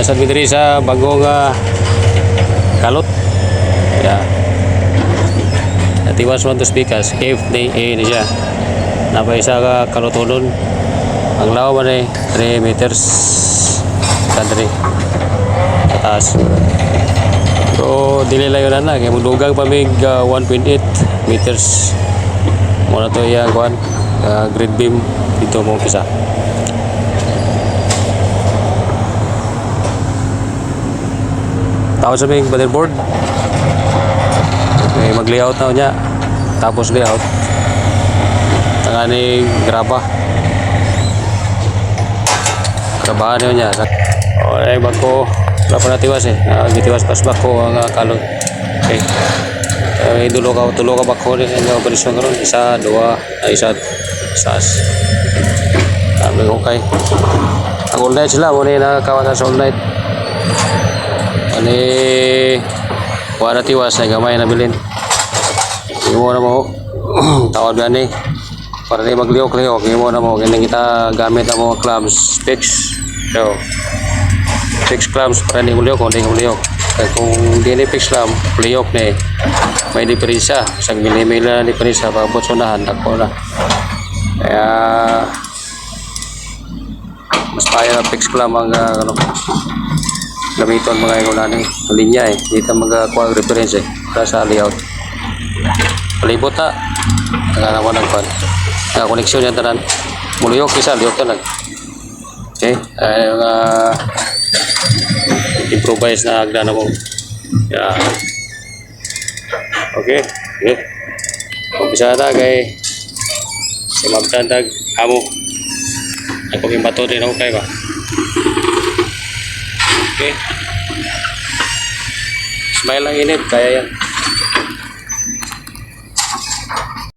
Nasa diri sa bagong kalot. Yeah. Natiwas man to speakers. Cave ni siya. Napay isa ka kalutonon. Ang lawa man ay 3 meters. Kadri. Taas. So dili layo na kay mudugang pa mig 1.8 meters. Muna to iya kuan grid beam dito mo pisa. Tapos sa may motherboard. Okay, mag-layout na niya. Tapos layout. Tangani graba. Grabahan niya. Okay, bako. Wala pa natiwas eh. Gitiwas pas bako ang kalot. Okay. Tulo ka bako rin ang operasyon karon. Isa, dua, isa, sas. Sabi ko kay. Ang all-night sila. Muna yung nakakawan sa all-night. Ani wala tiwas na gamay na bilin. Imo na mo tawad gani para di magliok-liok. Imo na mo ganing kita gamit ang mga clamps fix. So fix clamps para di muliok o di muliok. Kaya kung di ni fix clamp liok ni may diferensya. Isang milimila na diferensya pagabot sunahan ako na. Kaya mas kaya na fix clamp ang ano gamiton mga ikulani linya eh dito magkuha reference eh para sa layout palibot ha naman ng pan koneksyon yan tanan muluyok isa liyok tanan okay improvise na agda na mo yeah. Okay umpisa na kay si magtandag amo ako yung bato din ako kayo ba. Okay. Smile lang init, kaya yan.